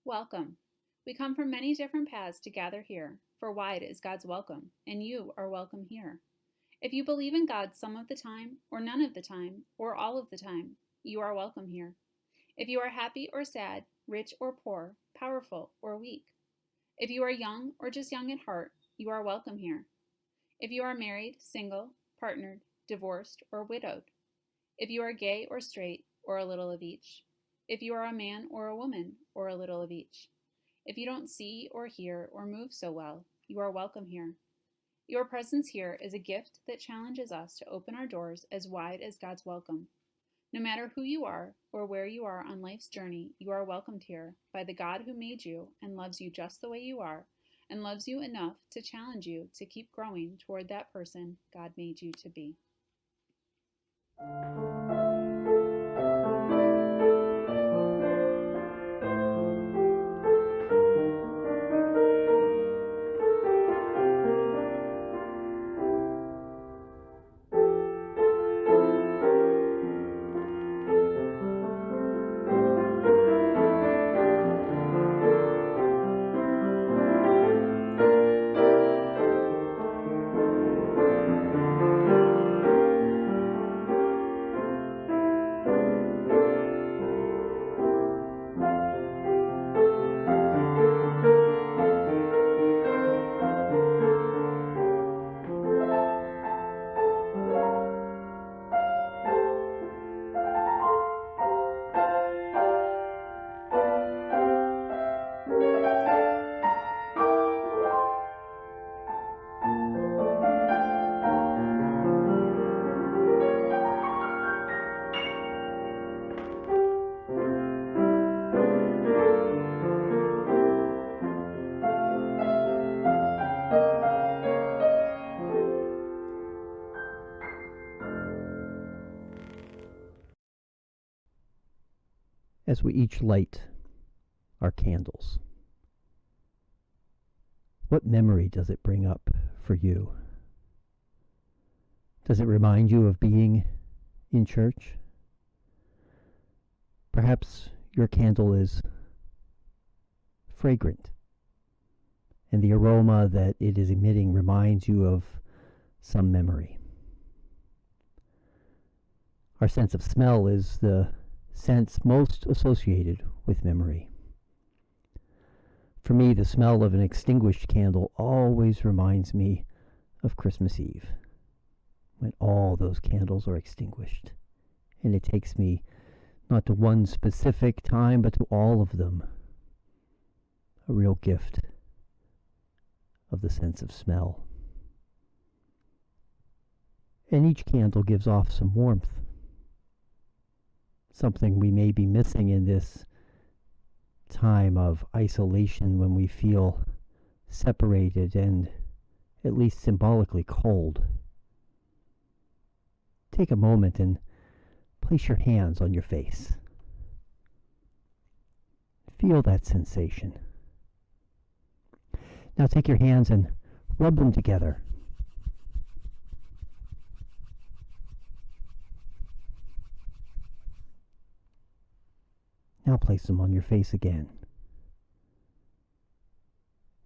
Welcome. We come from many different paths to gather here, for wide is God's welcome, and you are welcome here. If you believe in God some of the time, or none of the time, or all of the time, you are welcome here. If you are happy or sad, rich or poor, powerful or weak, if you are young or just young at heart, you are welcome here. If you are married, single, partnered, divorced, or widowed, if you are gay or straight, or a little of each, if you are a man or a woman, or a little of each, if you don't see or hear or move so well, you are welcome here. Your presence here is a gift that challenges us to open our doors as wide as God's welcome. No matter who you are or where you are on life's journey, you are welcomed here by the God who made you and loves you just the way you are, and loves you enough to challenge you to keep growing toward that person God made you to be. As we each light our candles, what memory does it bring up for you? Does it remind you of being in church? Perhaps your candle is fragrant, and the aroma that it is emitting reminds you of some memory. Our sense of smell is the sense most associated with memory. For me, the smell of an extinguished candle always reminds me of Christmas Eve, when all those candles are extinguished. And it takes me not to one specific time, but to all of them. A real gift of the sense of smell. And each candle gives off some warmth. Something we may be missing in this time of isolation when we feel separated and at least symbolically cold. Take a moment and place your hands on your face. Feel that sensation. Now take your hands and rub them together. Now place them on your face again.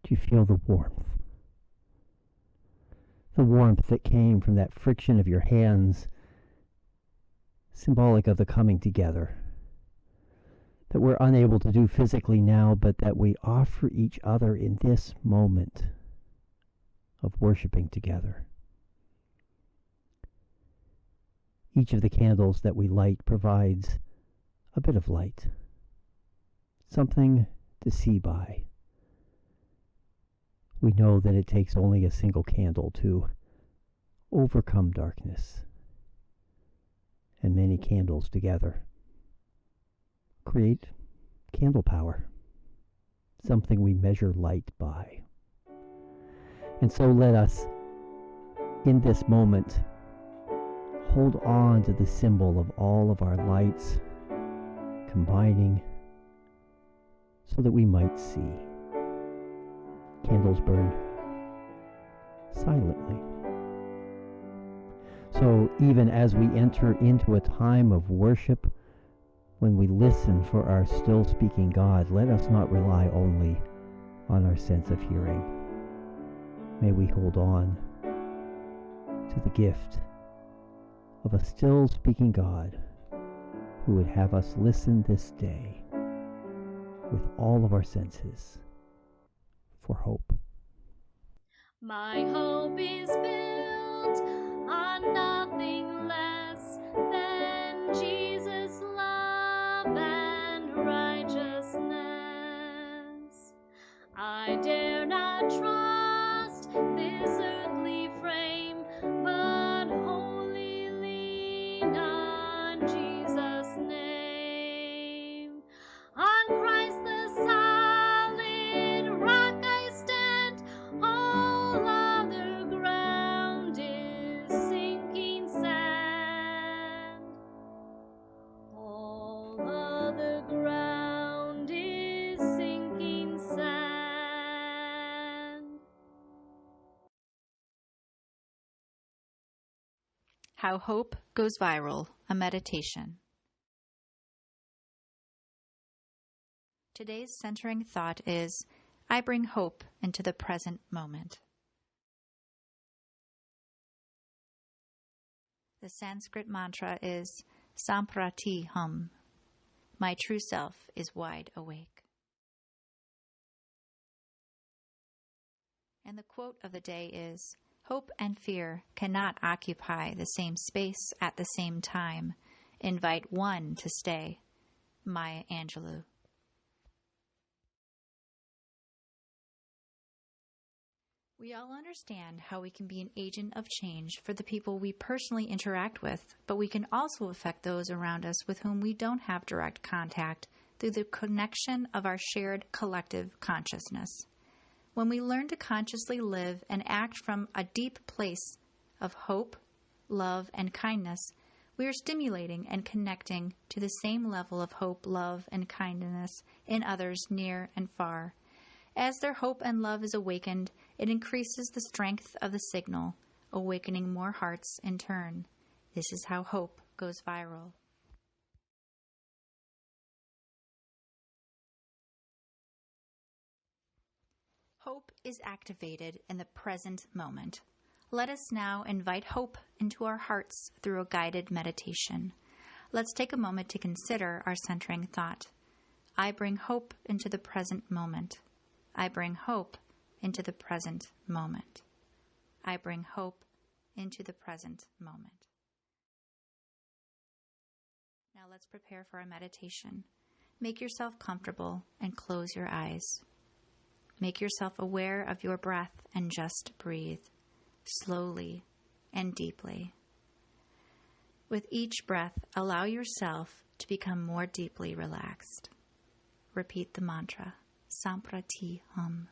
Do you feel the warmth? The warmth that came from that friction of your hands, symbolic of the coming together, that we're unable to do physically now, but that we offer each other in this moment of worshiping together. Each of the candles that we light provides a bit of light. Something to see by. We know that it takes only a single candle to overcome darkness, and many candles together create candle power, something we measure light by. And so let us, in this moment, hold on to the symbol of all of our lights combining so that we might see. Candles burn silently. So even as we enter into a time of worship, when we listen for our still speaking God, let us not rely only on our sense of hearing. May we hold on to the gift of a still speaking God who would have us listen this day with all of our senses for hope. My hope is built on nothing less than Jesus' love and righteousness. I dare not trust this earthly frame, but wholly lean on Jesus' name. On Christ the solid rock I stand, all other ground is sinking sand. All other ground is sinking sand. How Hope Goes Viral, a meditation. Today's centering thought is, I bring hope into the present moment. The Sanskrit mantra is Samprati Hum. My true self is wide awake. And the quote of the day is, hope and fear cannot occupy the same space at the same time. Invite one to stay. Maya Angelou. We all understand how we can be an agent of change for the people we personally interact with, but we can also affect those around us with whom we don't have direct contact through the connection of our shared collective consciousness. When we learn to consciously live and act from a deep place of hope, love, and kindness, we are stimulating and connecting to the same level of hope, love, and kindness in others near and far. As their hope and love is awakened, it increases the strength of the signal, awakening more hearts in turn. This is how hope goes viral. Hope is activated in the present moment. Let us now invite hope into our hearts through a guided meditation. Let's take a moment to consider our centering thought. I bring hope into the present moment. I bring hope into the present moment. I bring hope into the present moment. Now let's prepare for our meditation. Make yourself comfortable and close your eyes. Make yourself aware of your breath and just breathe, slowly and deeply. With each breath, allow yourself to become more deeply relaxed. Repeat the mantra, Samprati Hum.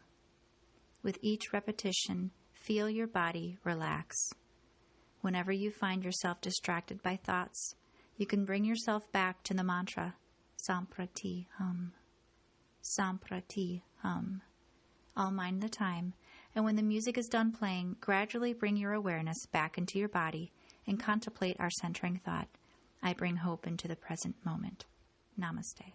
With each repetition, feel your body relax. Whenever you find yourself distracted by thoughts, you can bring yourself back to the mantra, Samprati Hum. Samprati Hum. I'll mind the time, and when the music is done playing, gradually bring your awareness back into your body and contemplate our centering thought. I bring hope into the present moment. Namaste.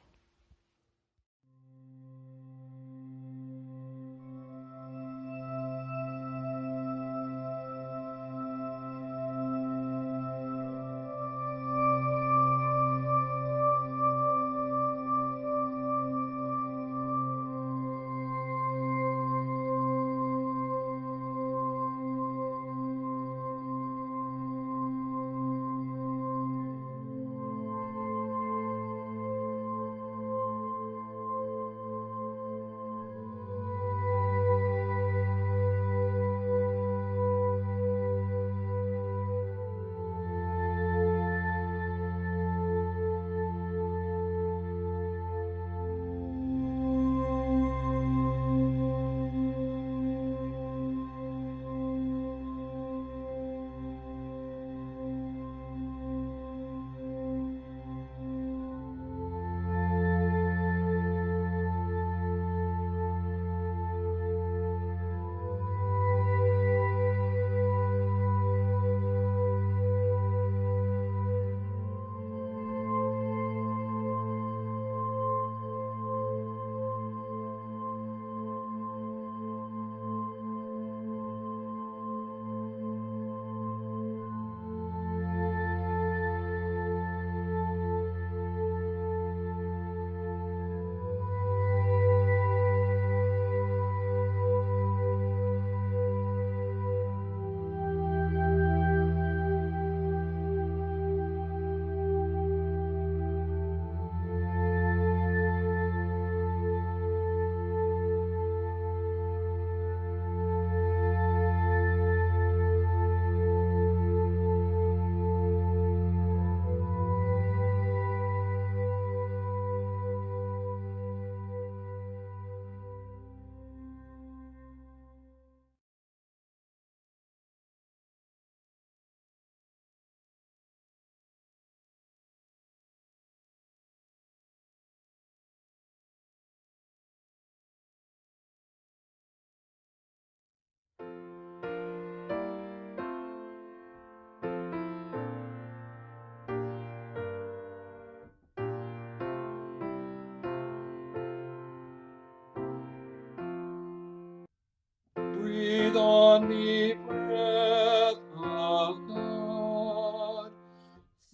on me, breath of God.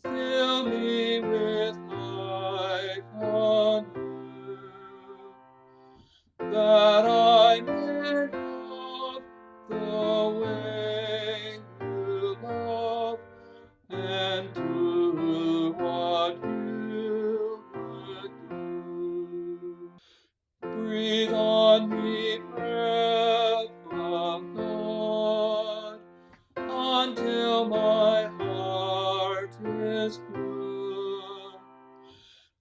Fill me with life anew, that I may love the way you love, and do what you would do. Breathe on me, breath of God, until my heart is pure,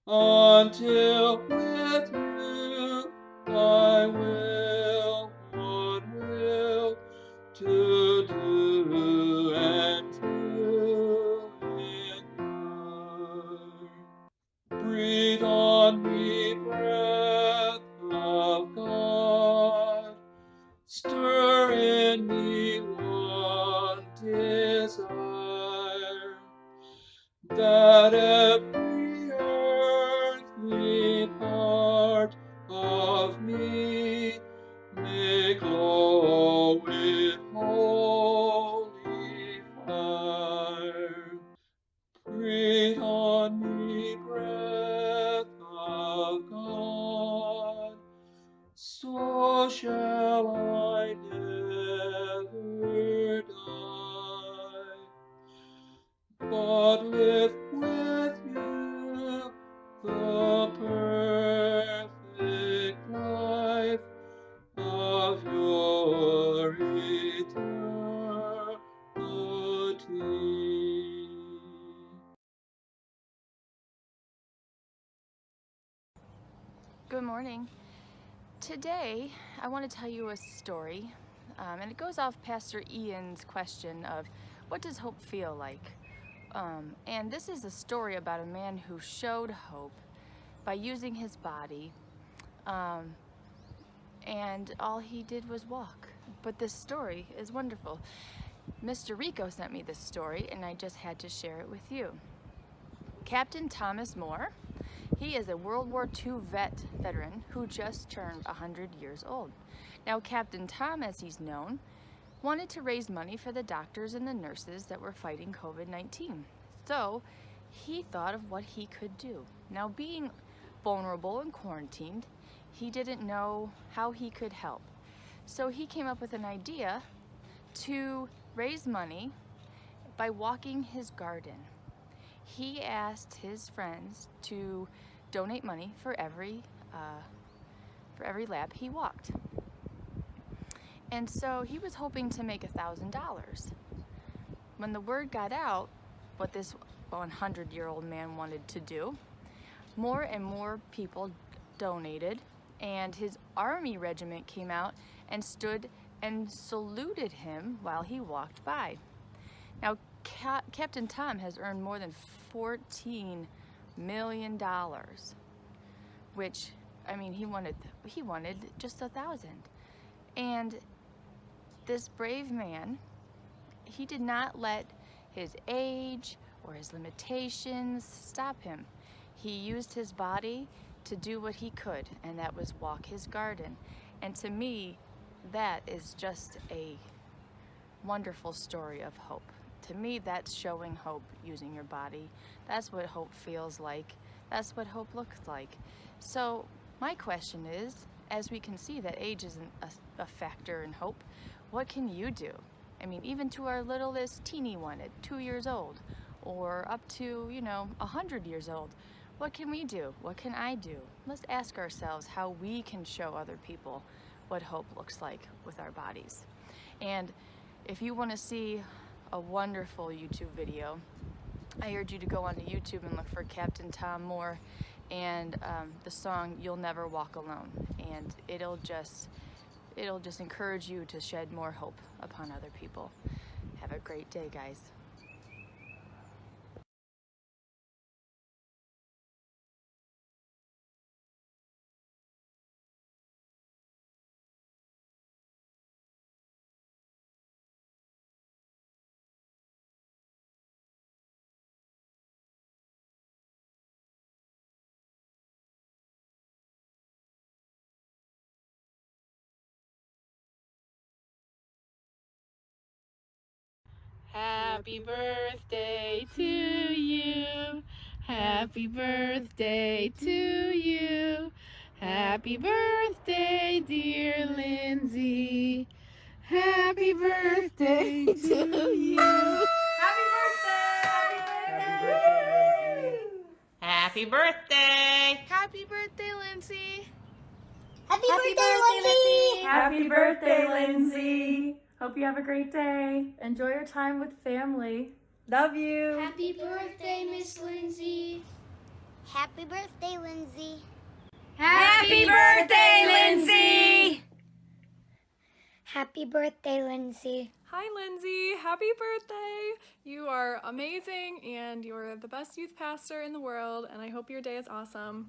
until with you I will what will to do and to endure. Breathe on me, breath of God. Stir in me one desire, that every earthly part of me may glow with holy fire. Breathe on me, breath of God, so shall I never die, but live with you the perfect life of your eternity. Good morning. Today, I want to tell you a story, and it goes off Pastor Ian's question of what does hope feel like? And this is a story about a man who showed hope by using his body, and all he did was walk. But this story is wonderful. Mr. Rico sent me this story, and I just had to share it with you. Captain Thomas Moore, he is a World War II veteran who just turned 100 years old. Now, Captain Tom, as he's known, wanted to raise money for the doctors and the nurses that were fighting COVID-19. So he thought of what he could do. Now, being vulnerable and quarantined, he didn't know how he could help. So he came up with an idea to raise money by walking his garden. He asked his friends to donate money for every lap he walked. And so he was hoping to make $1,000. When the word got out what this 100-year-old man wanted to do, more and more people donated, and his army regiment came out and stood and saluted him while he walked by. Now, Captain Tom has earned more than $14 million, which, I mean, he wanted just 1,000. And this brave man, he did not let his age or his limitations stop him. He used his body to do what he could, and that was walk his garden. And to me, that is just a wonderful story of hope. To me, that's showing hope using your body. That's what hope feels like. That's what hope looks like. So my question is, as we can see that age isn't a factor in hope, what can you do? I mean, even to our littlest teeny one at 2 years old, or up to, 100 years old, what can we do? What can I do? Let's ask ourselves how we can show other people what hope looks like with our bodies. And if you want to see a wonderful YouTube video, I urge you to go onto YouTube and look for Captain Tom Moore and the song "You'll Never Walk Alone," and it'll just encourage you to shed more hope upon other people. Have a great day, guys. Happy birthday to you. Happy birthday to you. Happy birthday, dear Lindsay. Happy birthday to you. Happy birthday! Happy birthday, Lindsay. Happy birthday, Lindsay! Happy birthday, Lindsay! Hope you have a great day. Enjoy your time with family. Love you. Happy birthday, Miss Lindsay. Happy birthday, Lindsay. Happy birthday, Lindsay! Happy birthday, Lindsay. Hi, Lindsay. Happy birthday. You are amazing and you're the best youth pastor in the world, and I hope your day is awesome.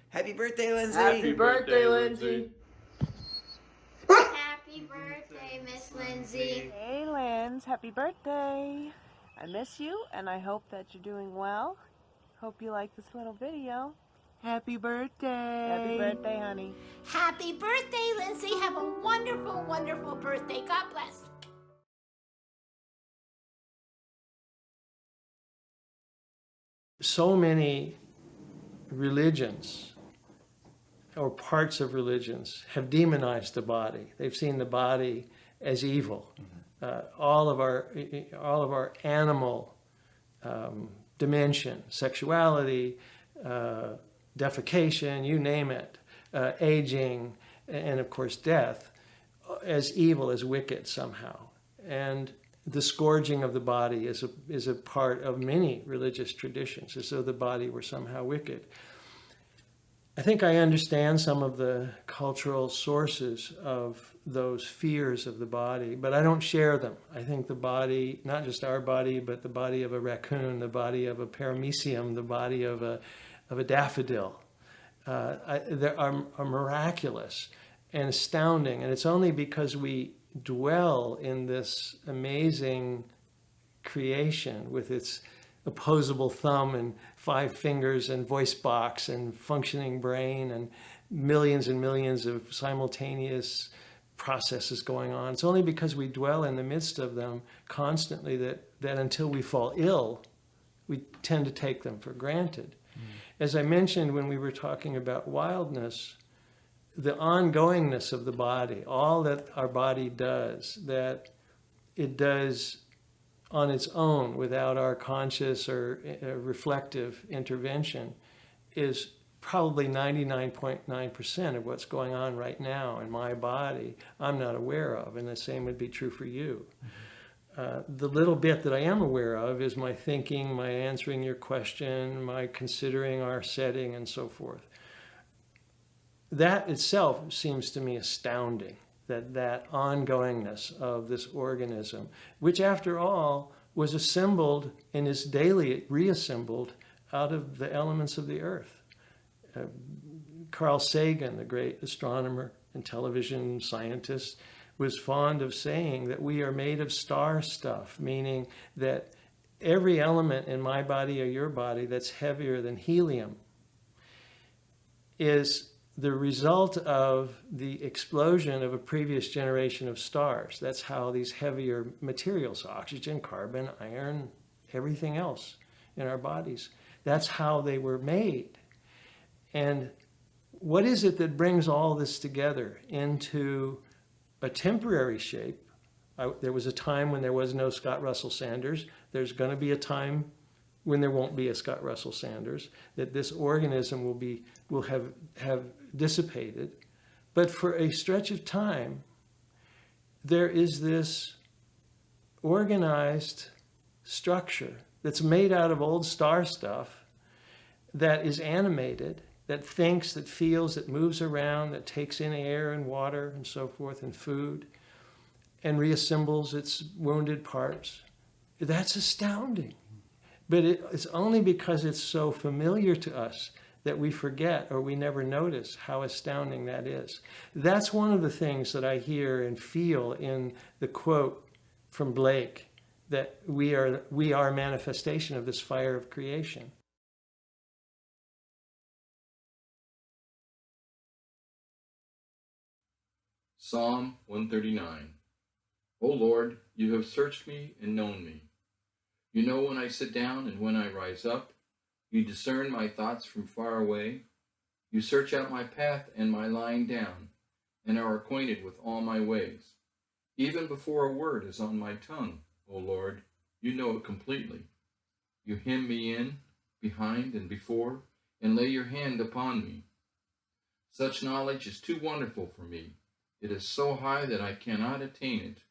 Happy birthday, Lindsay. Happy birthday, Lindsay. Happy birthday, Miss Lindsay. Hey, Linz. Happy birthday. I miss you, and I hope that you're doing well. Hope you like this little video. Happy birthday. Happy birthday, honey. Happy birthday, Lindsay. Have a wonderful, wonderful birthday. God bless. So many religions or parts of religions have demonized the body. They've seen the body as evil. All of our animal dimension, sexuality, defecation, you name it, aging, and of course death, as evil, as wicked somehow. And the scourging of the body is a part of many religious traditions, as though the body were somehow wicked. I think I understand some of the cultural sources of those fears of the body, but I don't share them. I think the body, not just our body, but the body of a raccoon, the body of a paramecium, the body of a daffodil, are miraculous and astounding. And it's only because we dwell in this amazing creation with its opposable thumb and 5 fingers and voice box and functioning brain and millions of simultaneous processes going on. It's only because we dwell in the midst of them constantly that until we fall ill, we tend to take them for granted. As I mentioned when we were talking about wildness, the ongoingness of the body, all that our body does, that it does on its own without our conscious or reflective intervention, is probably 99.9% of what's going on right now in my body I'm not aware of, and the same would be true for you. The little bit that I am aware of is my thinking, my answering your question, my considering our setting, and so forth. That itself seems to me astounding, that ongoingness of this organism, which after all was assembled and is daily reassembled out of the elements of the earth. Carl Sagan, the great astronomer and television scientist, was fond of saying that we are made of star stuff, meaning that every element in my body or your body that's heavier than helium is the result of the explosion of a previous generation of stars. That's how these heavier materials, oxygen, carbon, iron, everything else in our bodies, that's how they were made. And what is it that brings all this together into a temporary shape? There was a time when there was no Scott Russell Sanders. There's going to be a time when there won't be a Scott Russell Sanders, that this organism will have dissipated. But for a stretch of time, there is this organized structure that's made out of old star stuff, that is animated, that thinks, that feels, that moves around, that takes in air and water and so forth and food, and reassembles its wounded parts. That's astounding. But it's only because it's so familiar to us that we forget or we never notice how astounding that is. That's one of the things that I hear and feel in the quote from Blake, that we are a manifestation of this fire of creation. Psalm 139. O Lord, you have searched me and known me. You know when I sit down and when I rise up. You discern my thoughts from far away. You search out my path and my lying down, and are acquainted with all my ways. Even before a word is on my tongue, O Lord, you know it completely. You hem me in, behind and before, and lay your hand upon me. Such knowledge is too wonderful for me. It is so high that I cannot attain it.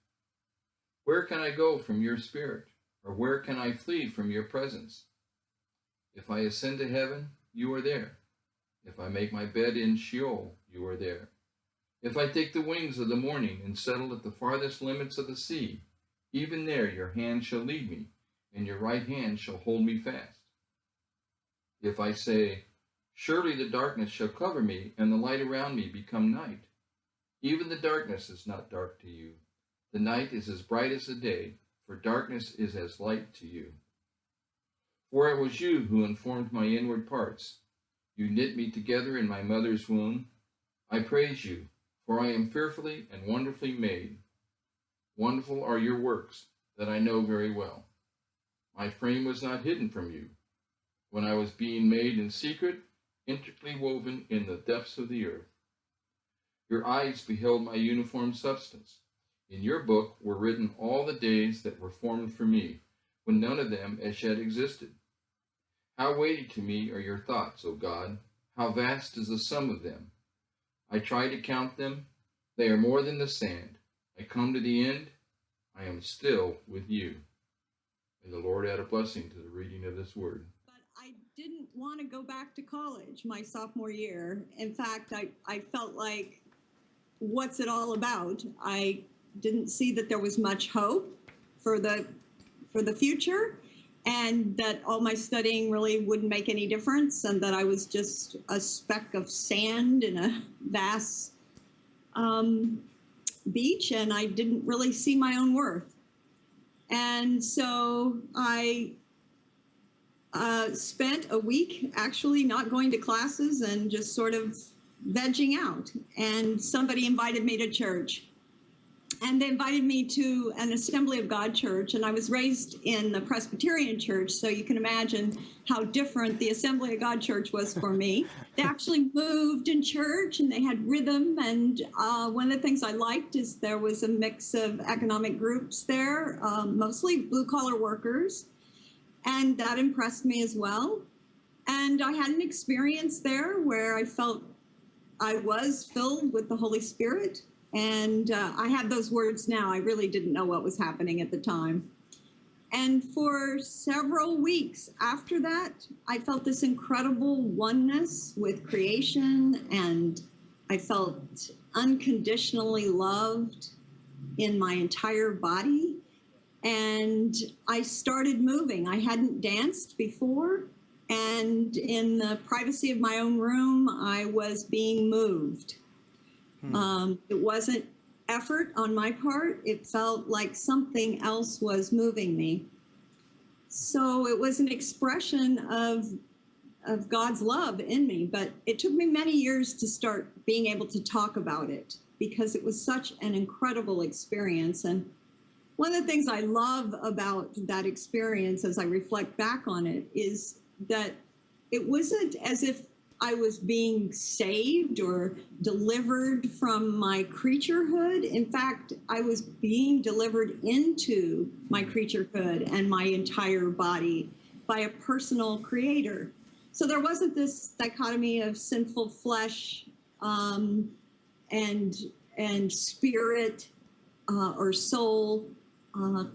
Where can I go from your spirit, or where can I flee from your presence? If I ascend to heaven, you are there. If I make my bed in Sheol, you are there. If I take the wings of the morning and settle at the farthest limits of the sea, even there your hand shall lead me, and your right hand shall hold me fast. If I say, surely the darkness shall cover me, and the light around me become night. Even the darkness is not dark to you. The night is as bright as the day, for darkness is as light to you. For it was you who informed my inward parts. You knit me together in my mother's womb. I praise you, for I am fearfully and wonderfully made. Wonderful are your works, that I know very well. My frame was not hidden from you, when I was being made in secret, intricately woven in the depths of the earth. Your eyes beheld my uniform substance. In your book were written all the days that were formed for me, when none of them as yet existed. How weighty to me are your thoughts, O God! How vast is the sum of them! I try to count them. They are more than the sand. I come to the end. I am still with you. May the Lord add a blessing to the reading of this word. But I didn't want to go back to college my sophomore year. In fact, I felt like, what's it all about? I didn't see that there was much hope for the future, and that all my studying really wouldn't make any difference, and that I was just a speck of sand in a vast beach, and I didn't really see my own worth. And so I spent a week actually not going to classes and just sort of vegging out. And somebody invited me to church. And they invited me to an Assembly of God church, and I was raised in the Presbyterian church, so you can imagine how different the Assembly of God church was for me. They actually moved in church, and they had rhythm, and one of the things I liked is there was a mix of economic groups there, mostly blue-collar workers, and that impressed me as well. And I had an experience there where I felt I was filled with the Holy Spirit. And I have those words now. I really didn't know what was happening at the time. And for several weeks after that, I felt this incredible oneness with creation, and I felt unconditionally loved in my entire body. And I started moving. I hadn't danced before, and in the privacy of my own room, I was being moved. It wasn't effort on my part. It felt like something else was moving me. So it was an expression of God's love in me, but it took me many years to start being able to talk about it because it was such an incredible experience. And one of the things I love about that experience as I reflect back on it is that it wasn't as if I was being saved or delivered from my creaturehood. In fact, I was being delivered into my creaturehood and my entire body by a personal creator. So there wasn't this dichotomy of sinful flesh and spirit or soul,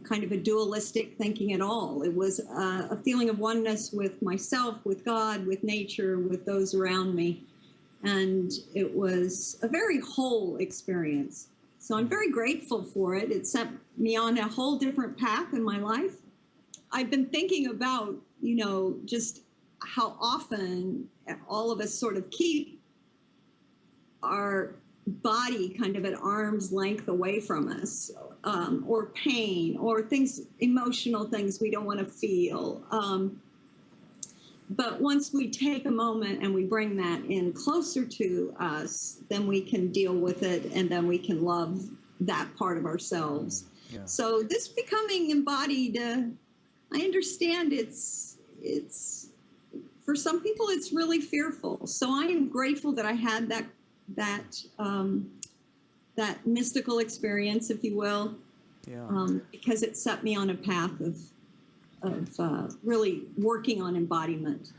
kind of a dualistic thinking at all. It was a feeling of oneness with myself, with God, with nature, with those around me. And it was a very whole experience. So I'm very grateful for it. It set me on a whole different path in my life. I've been thinking about, just how often all of us sort of keep our body kind of at arm's length away from us, or pain, or things, emotional things we don't want to feel. But once we take a moment and we bring that in closer to us, then we can deal with it, and then we can love that part of ourselves. Yeah. So this becoming embodied, I understand it's for some people it's really fearful. So I am grateful that I had that mystical experience, if you will, because it set me on a path of really working on embodiment.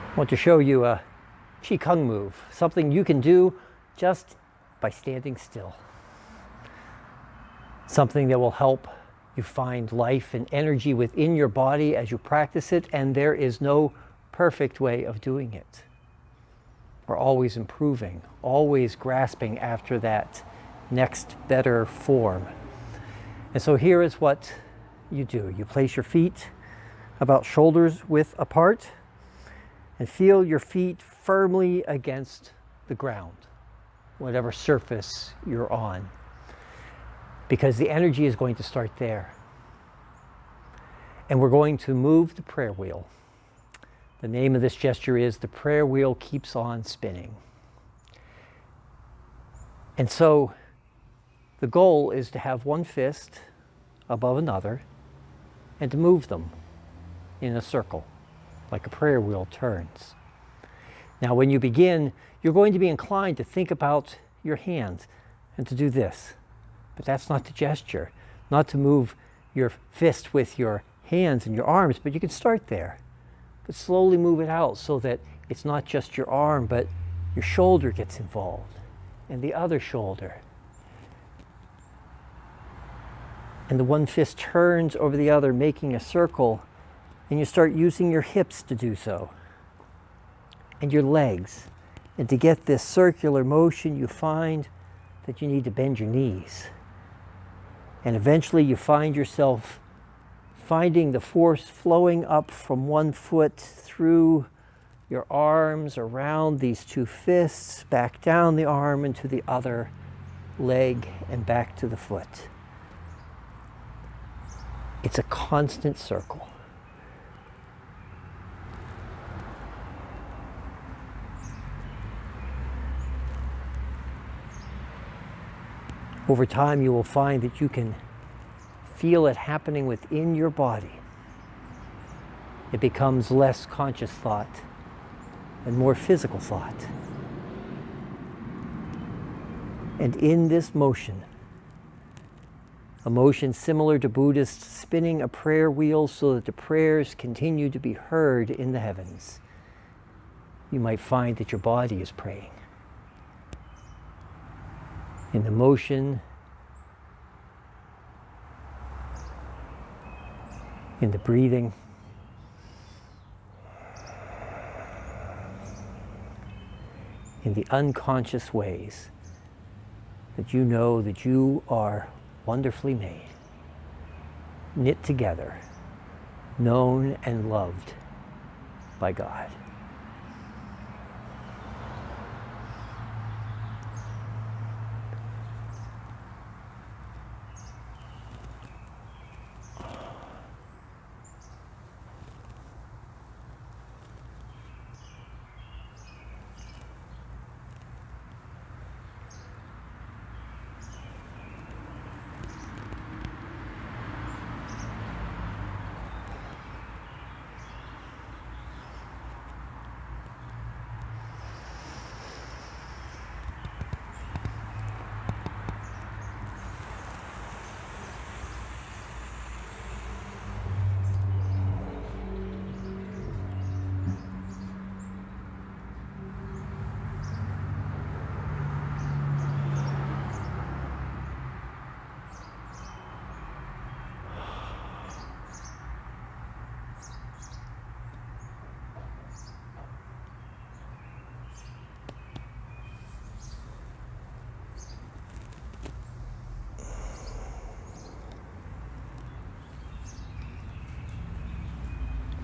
I want to show you a Qigong move, something you can do just by standing still. Something that will help you find life and energy within your body as you practice it, and there is no perfect way of doing it. We're always improving, always grasping after that next better form. And so here is what you do. You place your feet about shoulders width apart, and feel your feet firmly against the ground, whatever surface you're on, because the energy is going to start there. And we're going to move the prayer wheel. The name of this gesture is the prayer wheel keeps on spinning. And so the goal is to have one fist above another and to move them in a circle, like a prayer wheel turns. Now, when you begin, you're going to be inclined to think about your hands and to do this. But that's not the gesture, not to move your fist with your hands and your arms, but you can start there. But slowly move it out so that it's not just your arm, but your shoulder gets involved, and the other shoulder. And the one fist turns over the other, making a circle. And you start using your hips to do so, and your legs. And to get this circular motion, you find that you need to bend your knees. And eventually you find yourself finding the force flowing up from one foot through your arms, around these two fists, back down the arm into the other leg, and back to the foot. It's a constant circle. Over time, you will find that you can feel it happening within your body. It becomes less conscious thought and more physical thought. And in this motion, a motion similar to Buddhists spinning a prayer wheel so that the prayers continue to be heard in the heavens, you might find that your body is praying. In the motion, in the breathing, in the unconscious ways that you know that you are wonderfully made, knit together, known and loved by God.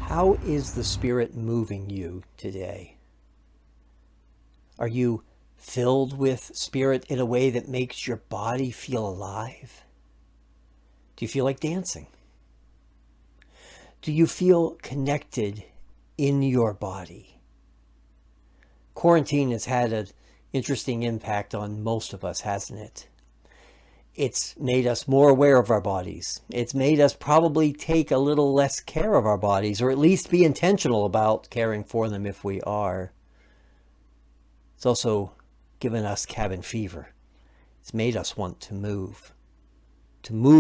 How is the Spirit moving you today? Are you filled with Spirit in a way that makes your body feel alive? Do you feel like dancing? Do you feel connected in your body? Quarantine has had an interesting impact on most of us, hasn't it? It's made us more aware of our bodies. It's made us probably take a little less care of our bodies, or at least be intentional about caring for them if we are. It's also given us cabin fever. It's made us want to move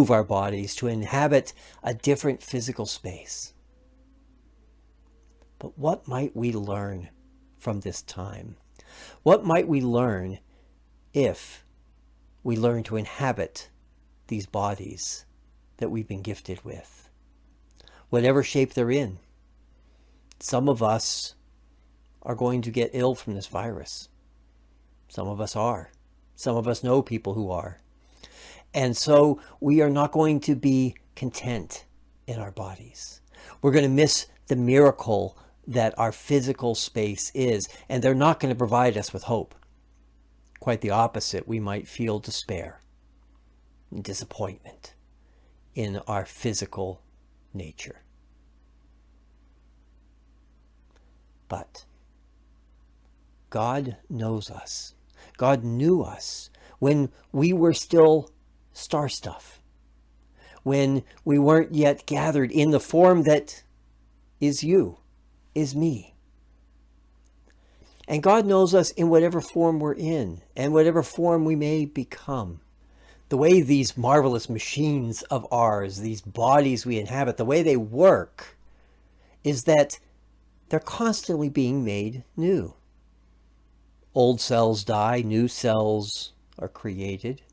our bodies, to inhabit a different physical space. But what might we learn from this time? What might we learn if we learn to inhabit these bodies that we've been gifted with, whatever shape they're in? Some of us are going to get ill from this virus. Some of us are. Some of us know people who are. And so we are not going to be content in our bodies. We're going to miss the miracle that our physical space is, and they're not going to provide us with hope. Quite the opposite, we might feel despair and disappointment in our physical nature. But God knows us. God knew us when we were still star stuff, when we weren't yet gathered in the form that is you, is me. And God knows us in whatever form we're in and whatever form we may become. The way these marvelous machines of ours, these bodies we inhabit, the way they work is that they're constantly being made new. Old cells die, new cells are created.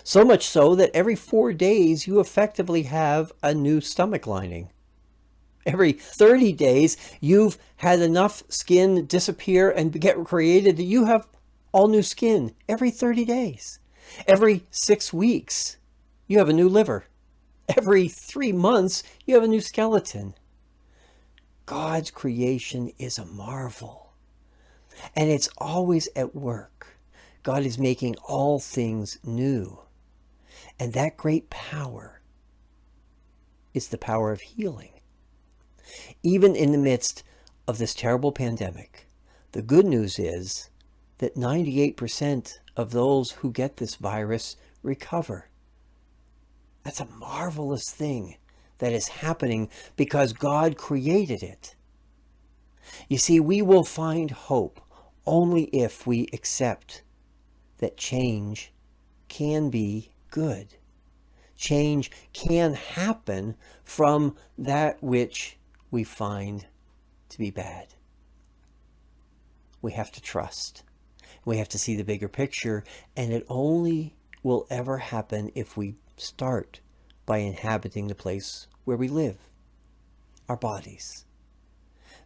So much so that every 4 days you effectively have a new stomach lining. Every 30 days, you've had enough skin disappear and get created that you have all new skin every 30 days. Every 6 weeks, you have a new liver. Every 3 months, you have a new skeleton. God's creation is a marvel, and it's always at work. God is making all things new, and that great power is the power of healing. Even in the midst of this terrible pandemic, the good news is that 98% of those who get this virus recover. That's a marvelous thing that is happening because God created it. You see, we will find hope only if we accept that change can be good. Change can happen from that which we find to be bad. We have to trust. We have to see the bigger picture, and it only will ever happen if we start by inhabiting the place where we live, our bodies.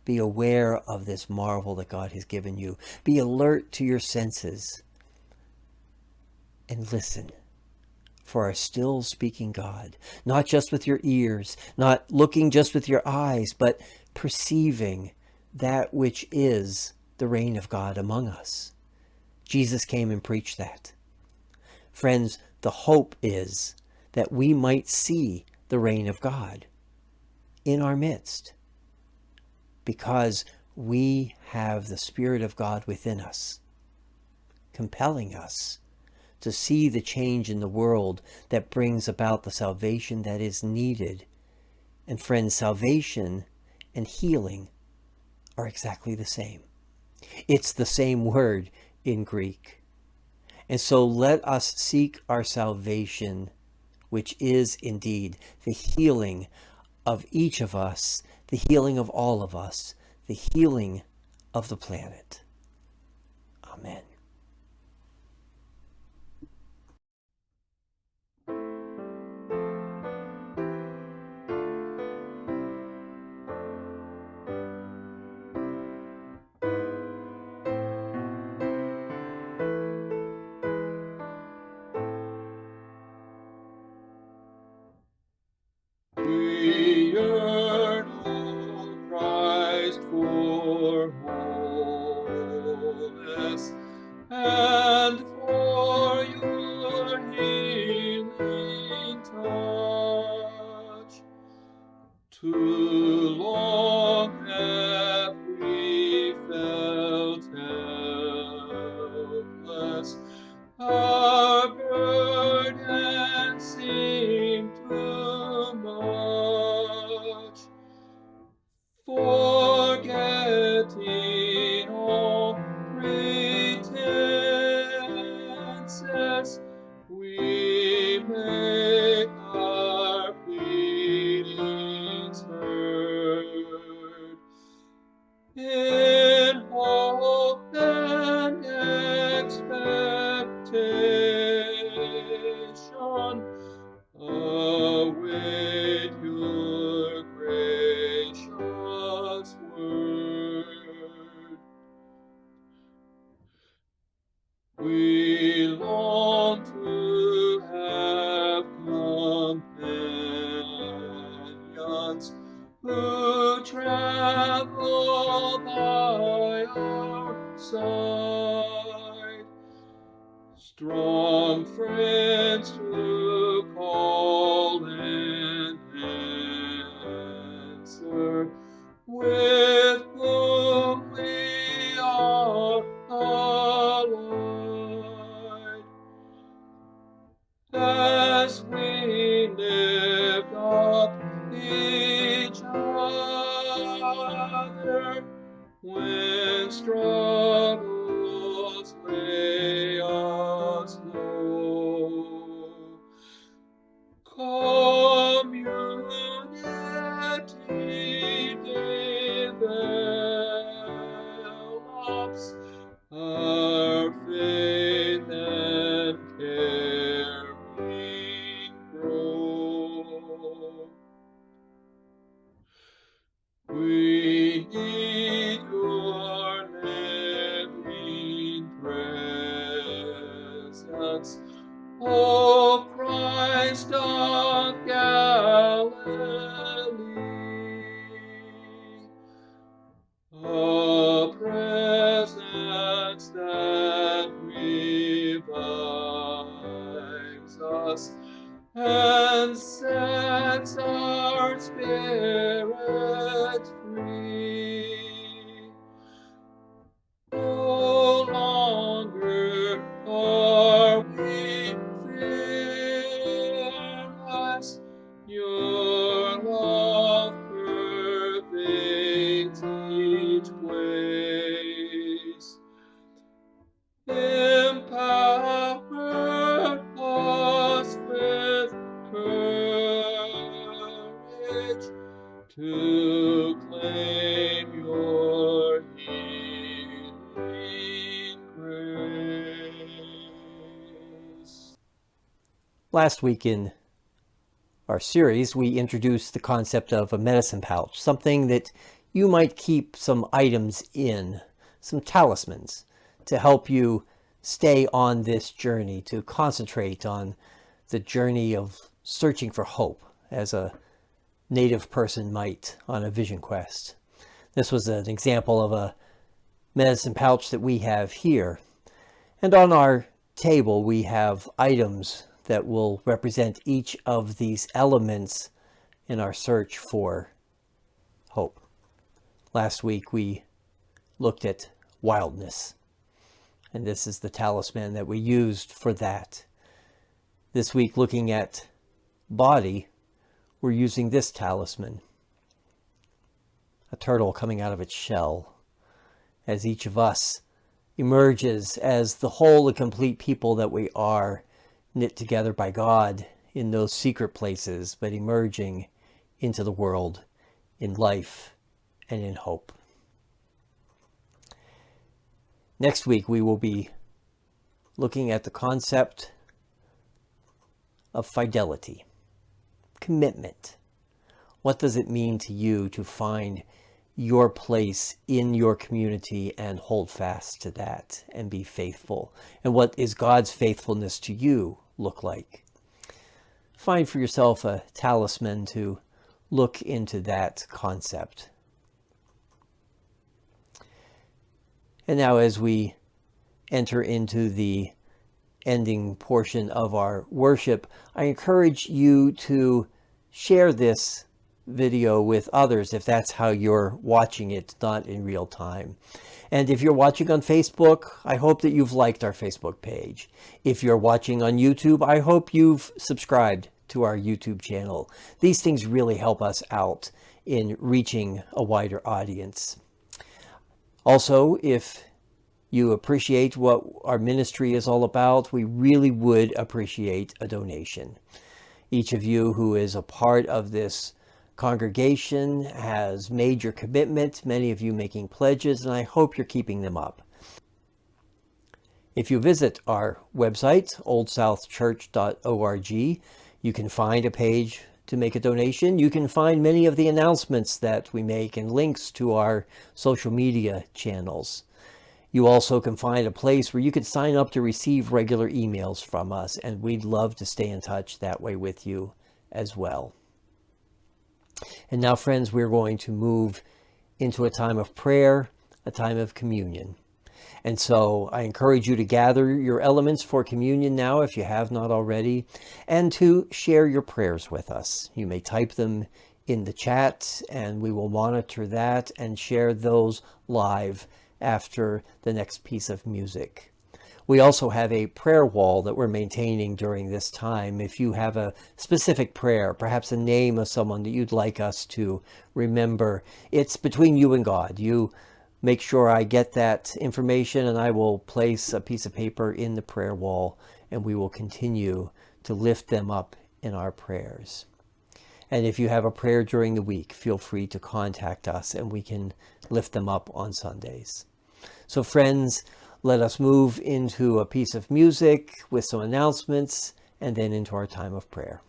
Be aware of this marvel that God has given you. Be alert to your senses. And listen for our still speaking God. Not just with your ears, not looking just with your eyes, but perceiving that which is the reign of God among us. Jesus came and preached that. Friends, the hope is that we might see the reign of God in our midst, because we have the Spirit of God within us, compelling us to see the change in the world that brings about the salvation that is needed. And friends, salvation and healing are exactly the same. It's the same word in Greek. And so let us seek our salvation, which is indeed the healing of each of us, the healing of all of us, the healing of the planet. Amen. We yearn, O Christ, for wholeness and for your healing touch. Too long have we felt helpless. Our burdens seem too much. Forgetting all pretenses, we make our pleadings heard. In hope and expectation, await your gracious word. We long to have companions who travel by our side, strong friends to call and answer, with whom we are allied. As we lift up each other, when struggles lay us low, community develops, our faith and caring grow. We need your living presence, O Christ of Galilee, a presence that revives us and sets our spirits free. No longer are we fearless, your love pervades each place. Empower us with courage to claim your healing grace. Last week in our series, we introduced the concept of a medicine pouch, something that you might keep some items in, some talismans, to help you stay on this journey, to concentrate on the journey of searching for hope, as a native person might on a vision quest. This was an example of a medicine pouch that we have here. And on our table, we have items that will represent each of these elements in our search for hope. Last week, we looked at wildness, and this is the talisman that we used for that. This week, looking at body, we're using this talisman, a turtle coming out of its shell, as each of us emerges as the whole and complete people that we are, knit together by God in those secret places, but emerging into the world in life and in hope. Next week, we will be looking at the concept of fidelity, commitment. What does it mean to you to find your place in your community and hold fast to that and be faithful? And what is God's faithfulness to you look like? Find for yourself a talisman to look into that concept. And now, as we enter into the ending portion of our worship, I encourage you to share this video with others if that's how you're watching it, not in real time. And if you're watching on Facebook, I hope that you've liked our Facebook page. If you're watching on YouTube, I hope you've subscribed to our YouTube channel. These things really help us out in reaching a wider audience. Also, if you appreciate what our ministry is all about, we really would appreciate a donation. Each of you who is a part of this congregation has made your commitment, many of you making pledges, and I hope you're keeping them up. If you visit our website, oldsouthchurch.org, you can find a page to make a donation. You can find many of the announcements that we make and links to our social media channels. You also can find a place where you can sign up to receive regular emails from us, and we'd love to stay in touch that way with you as well. And now, friends, we're going to move into a time of prayer, a time of communion. And so I encourage you to gather your elements for communion now, if you have not already, and to share your prayers with us. You may type them in the chat, and we will monitor that and share those live after the next piece of music. We also have a prayer wall that we're maintaining during this time. If you have a specific prayer, perhaps a name of someone that you'd like us to remember, it's between you and God. You make sure I get that information, and I will place a piece of paper in the prayer wall, and we will continue to lift them up in our prayers. And if you have a prayer during the week, feel free to contact us, and we can lift them up on Sundays. So friends, let us move into a piece of music with some announcements, and then into our time of prayer.